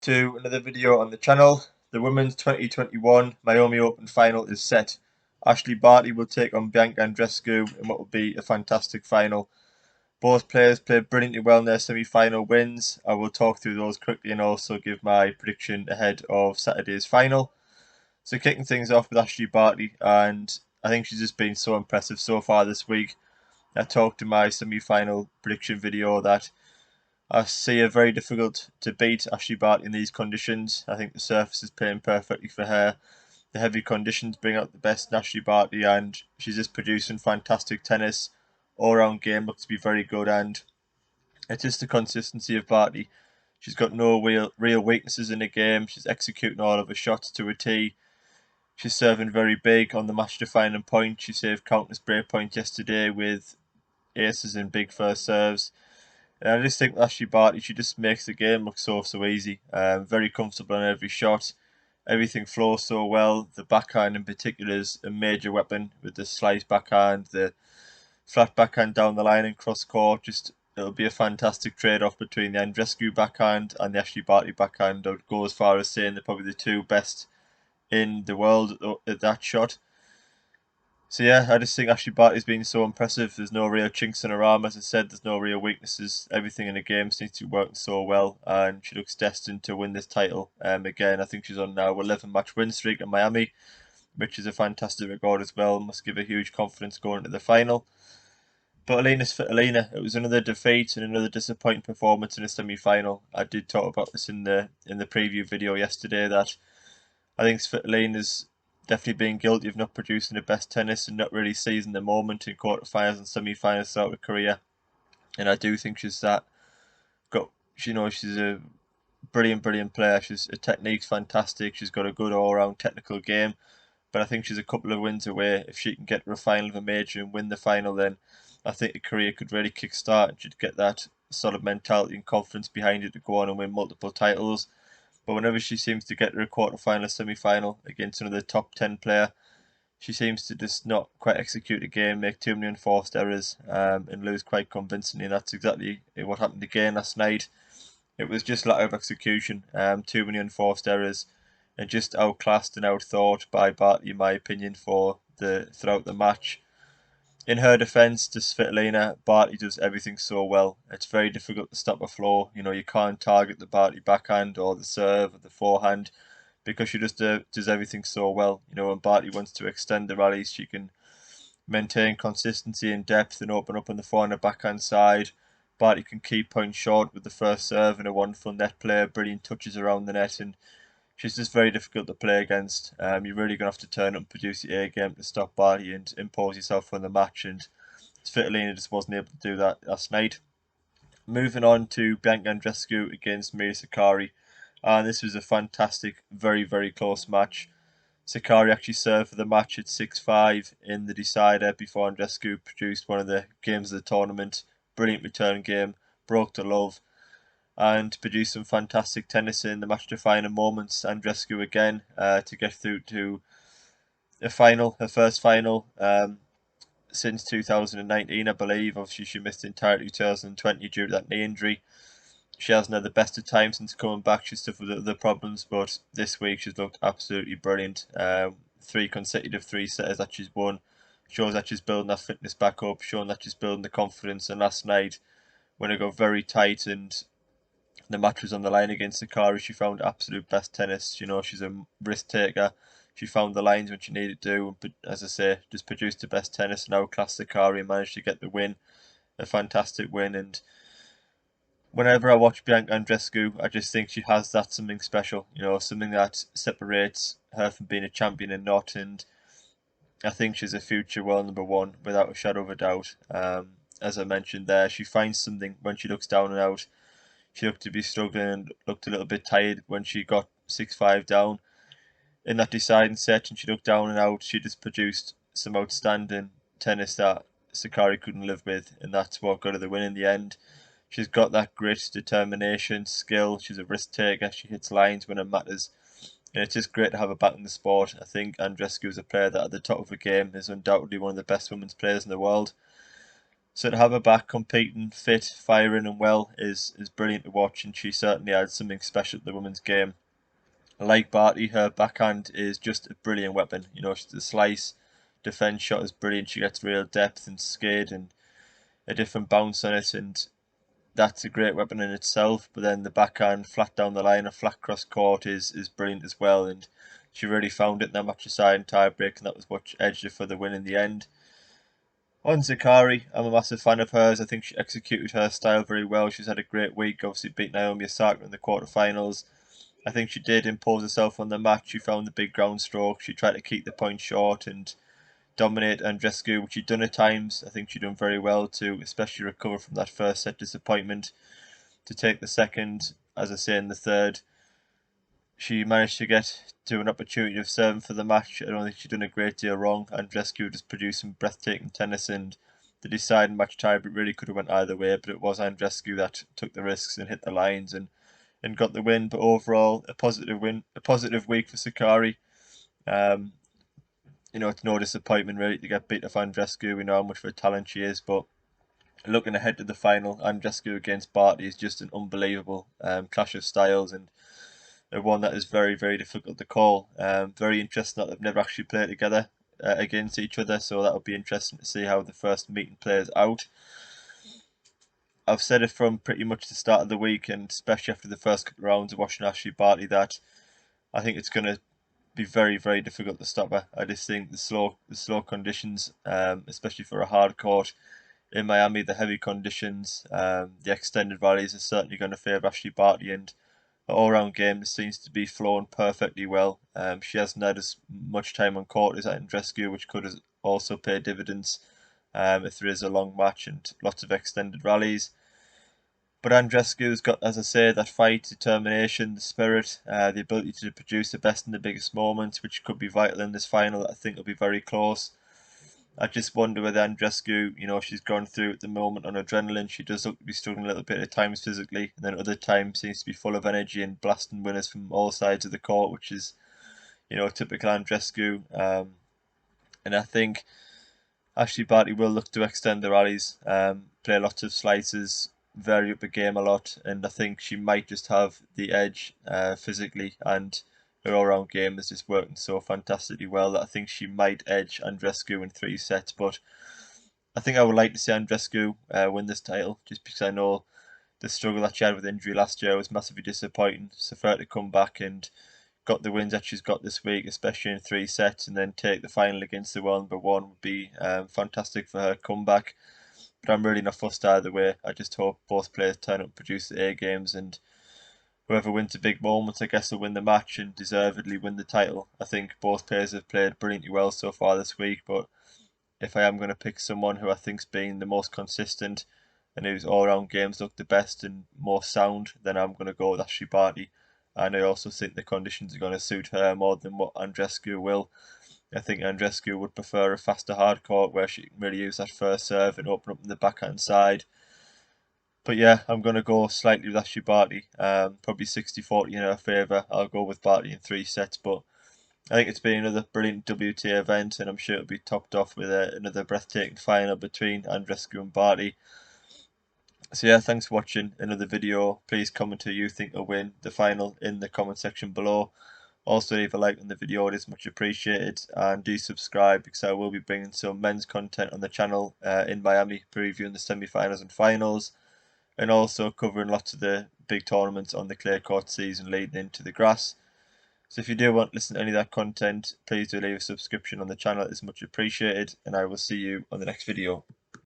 To another video on the channel. The Women's 2021 Miami Open final is set. Ashley Barty will take on Bianca Andreescu in what will be a fantastic final. Both players played brilliantly well in their semi-final wins. I will talk through those quickly and also give my prediction ahead of Saturday's final. So kicking things off with Ashley Barty, and I think she's just been so impressive so far this week. I talked in my semi-final prediction video that I see her very difficult to beat Ashley Barty in these conditions. I think the surface is playing perfectly for her. The heavy conditions bring out the best in Ashley Barty, and she's just producing fantastic tennis. All round game looks to be very good, and it's just the consistency of Barty. She's got no real weaknesses in the game. She's executing all of her shots to a T. She's serving very big on the match defining point. She saved countless break points yesterday with aces and big first serves. And I just think Ashley Barty, she just makes the game look so easy. Very comfortable on every shot. Everything flows so well. The backhand in particular is a major weapon with the slice backhand, the flat backhand down the line and cross court. Just it'll be a fantastic trade-off between the Andreescu backhand and the Ashley Barty backhand. I would go as far as saying they're probably the two best in the world at that shot. So yeah, I just think Ashley Barty's been so impressive. There's no real chinks in her arm, as I said. There's no real weaknesses. Everything in the game seems to be working so well, and she looks destined to win this title. Again, I think she's on now 11-match win streak in Miami, which is a fantastic record as well. Must give her huge confidence going into the final. But Alina's Alina. It was another defeat and another disappointing performance in the semi-final. I did talk about this in the preview video yesterday that I think Svitolina's definitely being guilty of not producing the best tennis and not really seizing the moment in quarterfinals and semi-finals throughout her career. And I do think she's she's a brilliant player. Her technique's fantastic. She's got a good all-round technical game. But I think she's a couple of wins away. If she can get to a final of a major and win the final, then I think her career could really kick-start and she'd get that solid mentality and confidence behind it to go on and win multiple titles. But whenever she seems to get to a quarter-final, semi-final against another top 10 player, she seems to just not quite execute the game, make too many enforced errors, and lose quite convincingly. And that's exactly what happened again last night. It was just lack of execution, too many enforced errors, and just outclassed and outthought by Barty, in my opinion, throughout the match. In her defence, to Svitolina, Barty does everything so well. It's very difficult to stop a flow. You can't target the Barty backhand or the serve or the forehand because she just does everything so well. When Barty wants to extend the rallies, she can maintain consistency and depth and open up on the forehand and backhand side. Barty can keep points short with the first serve and a wonderful net play, brilliant touches around the net, and she's just very difficult to play against. You're really going to have to turn up and produce the A game to stop Barty and impose yourself on the match. And Svitolina just wasn't able to do that last night. Moving on to Bianca Andreescu against Maria Sakkari. And this was a fantastic, very close match. Sakkari actually served for the match at 6-5 in the decider before Andreescu produced one of the games of the tournament. Brilliant return game, broke to love, and produced some fantastic tennis in the match defining moments. Andreescu again to get through to a final, her first final since 2019, I believe. Obviously, she missed entirely 2020 due to that knee injury. She hasn't had the best of times since coming back. She's suffered other problems, but this week she's looked absolutely brilliant. 3 consecutive 3-setters that she's won. Shows that she's building that fitness back up, showing that she's building the confidence. And last night, when it got very tight and the match was on the line against Sakkari, she found absolute best tennis. She's a risk taker. She found the lines when she needed to, but as I say, just produced the best tennis and outclassed Sakkari and managed to get the win. A fantastic win. And whenever I watch Bianca Andreescu, I just think she has that something special, something that separates her from being a champion and not. And I think she's a future world number one without a shadow of a doubt. As I mentioned there, she finds something when she looks down and out. She looked to be struggling and looked a little bit tired when she got 6-5 down in that deciding set, and she looked down and out. She just produced some outstanding tennis that Sakkari couldn't live with, and that's what got her the win in the end. She's got that grit, determination, skill. She's a risk taker. She hits lines when it matters. And it's just great to have her back in the sport. I think Andreescu is a player that at the top of the game is undoubtedly one of the best women's players in the world. So to have her back competing, fit, firing and well is brilliant to watch, and she certainly adds something special to the women's game. Like BARTY, her backhand is just a brilliant weapon. You know, the slice, defence shot is brilliant. She gets real depth and skate and a different bounce on it, and that's a great weapon in itself. But then the backhand flat down the line or flat cross court is brilliant as well, and she really found it in that match aside and tie break, and that was what edged her for the win in the end. On Zakari, I'm a massive fan of hers. I think she executed her style very well. She's had a great week, obviously beat Naomi Osaka in the quarterfinals. I think she did impose herself on the match. She found the big ground stroke. She tried to keep the point short and dominate Andreescu, which she'd done at times. I think she'd done very well to especially recover from that first set disappointment, to take the second, as I say, in the third. She managed to get to an opportunity of serving for the match. I don't think she'd done a great deal wrong. Andreescu just produced some breathtaking tennis, and the deciding match tie really could have went either way, but it was Andreescu that took the risks and hit the lines and got the win. But overall, a positive win, a positive week for Sakari. You know, it's no disappointment really to get beat off Andreescu. We know how much of a talent she is, but looking ahead to the final, Andreescu against BARTY is just an unbelievable clash of styles, and one that is very, very difficult to call. Very interesting that they've never actually played together against each other, so that'll be interesting to see how the first meeting plays out. I've said it from pretty much the start of the week, and especially after the first couple of rounds of watching Ashley Barty, that I think it's going to be very, very difficult to stop her. I just think the slow conditions, especially for a hard court in Miami, the heavy conditions, the extended rallies are certainly going to favour Ashley Barty, and her all-round game seems to be flowing perfectly well. She hasn't had as much time on court as Andreescu, which could also pay dividends if there is a long match and lots of extended rallies. But Andreescu's got, as I say, that fight, determination, the spirit, the ability to produce the best in the biggest moments, which could be vital in this final. I think it'll be very close. I just wonder whether Andreescu, you know, she's gone through at the moment on adrenaline. She does look to be struggling a little bit at times physically, and then other times seems to be full of energy and blasting winners from all sides of the court, which is, you know, typical Andreescu. And I think Ashley Barty will look to extend the rallies, play lots of slices, vary up the game a lot, and I think she might just have the edge physically, and her all-round game is just working so fantastically well that I think she might edge Andreescu in 3 sets. But I think I would like to see Andreescu win this title, just because I know the struggle that she had with injury last year was massively disappointing. So for her to come back and got the wins that she's got this week, especially in 3 sets, and then take the final against the world number one would be fantastic for her comeback. But I'm really not fussed either way. I just hope both players turn up and produce the A games, and whoever wins the big moments, I guess, will win the match and deservedly win the title. I think both players have played brilliantly well so far this week, but if I am going to pick someone who I think's been the most consistent and whose all-round games look the best and most sound, then I'm going to go with Ashley Barty. And I also think the conditions are going to suit her more than what Andreescu will. I think Andreescu would prefer a faster hard court where she can really use that first serve and open up in the backhand side. But yeah, I'm going to go slightly with Ashley Barty, probably 60-40 in her favour. I'll go with Barty in 3 sets, but I think it's been another brilliant WTA event, and I'm sure it'll be topped off with another breathtaking final between Andreescu and Barty. So yeah, thanks for watching another video. Please comment who you think will win the final in the comment section below. Also leave a like on the video, it is much appreciated, and do subscribe because I will be bringing some men's content on the channel in Miami, previewing the semi-finals and finals, and also covering lots of the big tournaments on the clay court season leading into the grass. So if you do want to listen to any of that content, please do leave a subscription on the channel, it is much appreciated, and I will see you on the next video.